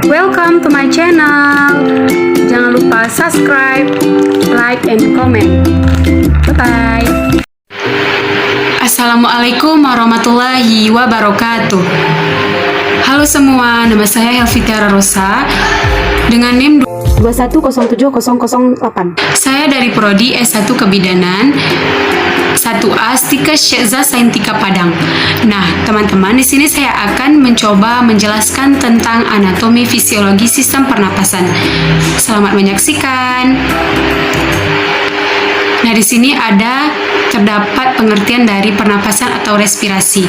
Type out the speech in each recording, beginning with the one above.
Welcome to my channel. Jangan lupa subscribe, like, and comment. Bye-bye. Assalamualaikum warahmatullahi wabarakatuh. Halo semua, nama saya Helvita Rosa dengan NIM 2107008. Saya dari Prodi S1 Kebidanan 1A Stika Syekza Saintika Padang. Nah, teman-teman, di sini saya akan mencoba menjelaskan tentang anatomi fisiologi sistem pernapasan. Selamat menyaksikan. Nah, di sini terdapat pengertian dari pernapasan atau respirasi.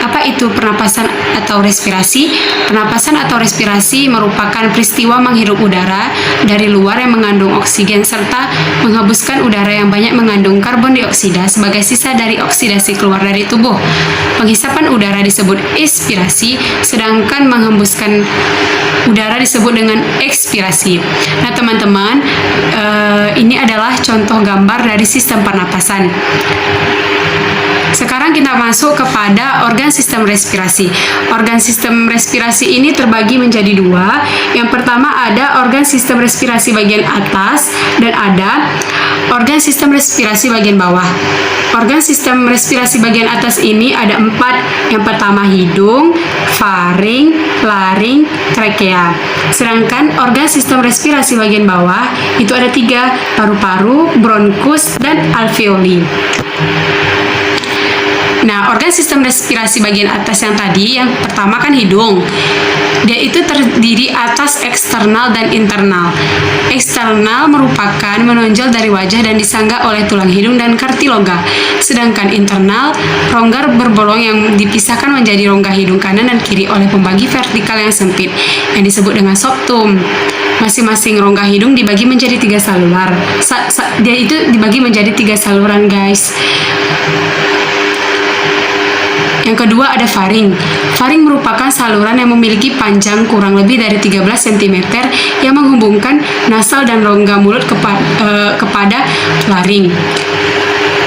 Apa itu pernapasan atau respirasi? Pernapasan atau respirasi merupakan peristiwa menghirup udara dari luar yang mengandung oksigen serta menghembuskan udara yang banyak mengandung karbon dioksida sebagai sisa dari oksidasi keluar dari tubuh. Penghisapan udara disebut inspirasi, sedangkan menghembuskan udara disebut dengan ekspirasi. Nah, teman-teman, ini adalah contoh gambar dari sistem pernapasan. Sekarang kita masuk kepada organ sistem respirasi. Organ sistem respirasi ini terbagi menjadi dua. Yang pertama ada organ sistem respirasi bagian atas dan ada organ sistem respirasi bagian bawah. Organ sistem respirasi bagian atas ini ada 4. Yang pertama hidung, faring, laring, trakea. Sedangkan organ sistem respirasi bagian bawah itu ada 3, paru-paru, bronkus, dan alveoli. Nah, organ sistem respirasi bagian atas yang tadi, yang pertama kan hidung. Dia itu terdiri atas eksternal dan internal. Eksternal merupakan menonjol dari wajah dan disangga oleh tulang hidung dan kartiloga. Sedangkan internal, rongga berbolong yang dipisahkan menjadi rongga hidung kanan dan kiri oleh pembagi vertikal yang sempit, yang disebut dengan septum. Masing-masing rongga hidung dibagi menjadi 3 saluran. Dia itu dibagi menjadi 3 saluran, guys. Yang kedua ada faring. Faring merupakan saluran yang memiliki panjang kurang lebih dari 13 cm yang menghubungkan nasal dan rongga mulut kepada laring.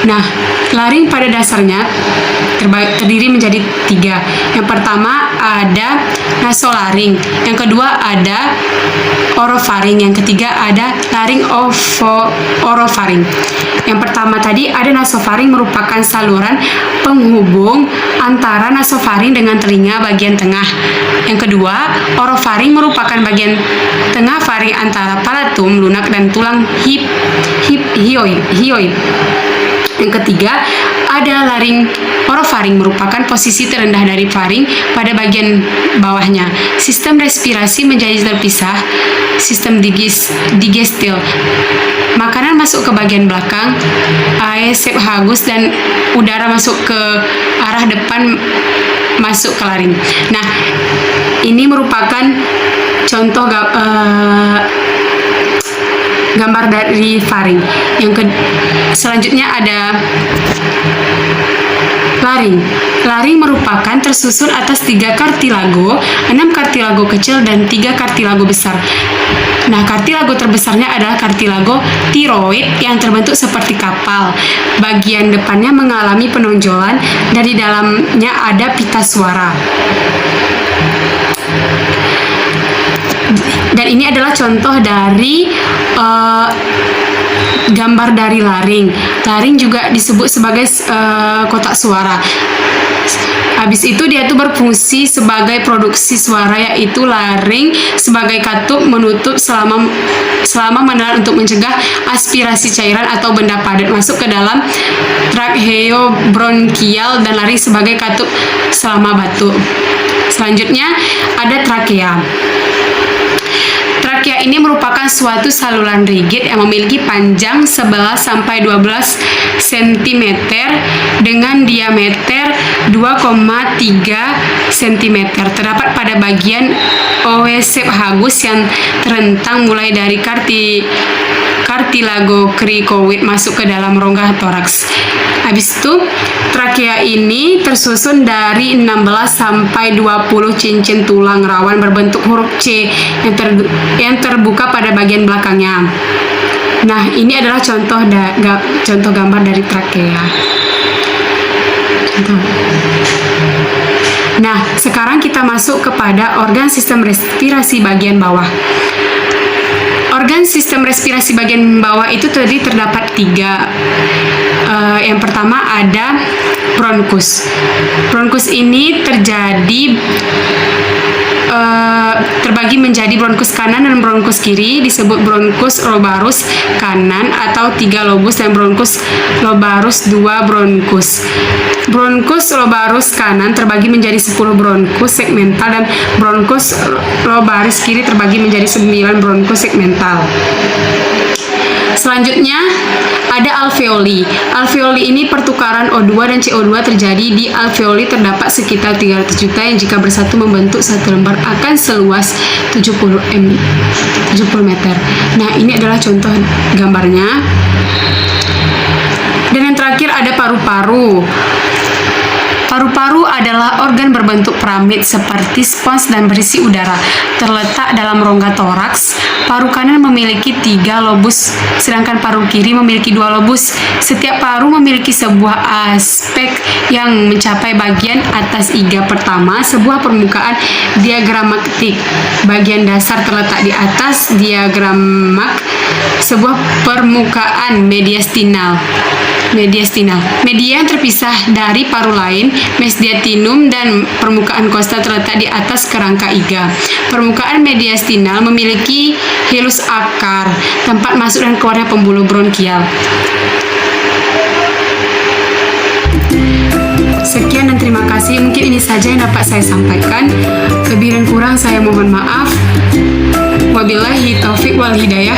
Nah, laring pada dasarnya terdiri menjadi 3. Yang pertama ada nasolaring, yang kedua ada orofaring, yang ketiga ada laring orofaring. Yang pertama tadi ada nasofaring, merupakan saluran penghubung antara nasofaring dengan telinga bagian tengah. Yang kedua, orofaring merupakan bagian tengah faring antara palatum, lunak, dan tulang hyoid. Yang ketiga, ada laring orofaring, merupakan posisi terendah dari faring pada bagian bawahnya. Sistem respirasi menjadi terpisah. Sistem digestil. Makanan masuk ke bagian belakang, esophagus, dan udara masuk ke arah depan, masuk ke laring. Nah, ini merupakan contoh gambar dari faring. Selanjutnya ada laring. Laring merupakan tersusun atas 3 kartilago, 6 kartilago kecil, dan 3 kartilago besar. Nah, kartilago terbesarnya adalah kartilago tiroid yang terbentuk seperti kapal. Bagian depannya mengalami penonjolan dan di dalamnya ada pita suara. Dan ini adalah contoh dari gambar dari laring. Laring juga disebut sebagai kotak suara. Habis itu dia tuh berfungsi sebagai produksi suara, yaitu laring sebagai katup menutup selama menelan untuk mencegah aspirasi cairan atau benda padat masuk ke dalam tracheobronchial, dan laring sebagai katup selama batuk. Selanjutnya ada trakea. Trakea ini merupakan suatu saluran rigid yang memiliki panjang 11 sampai 12 cm dengan diameter 2,3 cm. Terdapat pada bagian oesophagus yang terentang mulai dari kartilago cricoid masuk ke dalam rongga toraks. Habis itu, trakea ini tersusun dari 16 sampai 20 cincin tulang rawan berbentuk huruf C yang terbuka pada bagian belakangnya. Nah, ini adalah contoh gambar dari trakea. Contoh. Nah, sekarang kita masuk kepada organ sistem respirasi bagian bawah. Organ sistem respirasi bagian bawah itu tadi terdapat 3. Yang pertama ada bronkus. Bronkus ini terbagi menjadi bronkus kanan dan bronkus kiri, disebut bronkus lobarus kanan atau 3 lobus, dan bronkus lobarus 2 bronkus. Bronkus lobarus kanan terbagi menjadi 10 bronkus segmental, dan bronkus lobarus kiri terbagi menjadi 9 bronkus segmental. Selanjutnya ada alveoli. Alveoli ini pertukaran O2 dan CO2 terjadi di alveoli, terdapat sekitar 300 juta yang jika bersatu membentuk satu lembar akan seluas 70 meter. Nah, ini adalah contoh gambarnya. Dan yang terakhir ada paru-paru. Paru-paru adalah organ berbentuk piramid seperti spons dan berisi udara. Terletak dalam rongga toraks. Paru kanan memiliki 3 lobus, sedangkan paru kiri memiliki 2 lobus. Setiap paru memiliki sebuah aspek yang mencapai bagian atas iga pertama, sebuah permukaan diagrammatik. Bagian dasar terletak di atas diagrammak, sebuah permukaan mediastinal. Media yang terpisah dari paru lain, mediastinum, dan permukaan costa terletak di atas kerangka iga. Permukaan mediastinal memiliki hilus akar, tempat masuk dan keluarnya pembuluh bronkial. Sekian dan terima kasih. Mungkin ini saja yang dapat saya sampaikan. Lebih dan kurang saya mohon maaf. Wabillahi taufik wal hidayah.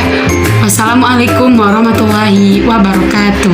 Wassalamualaikum warahmatullahi wabarakatuh.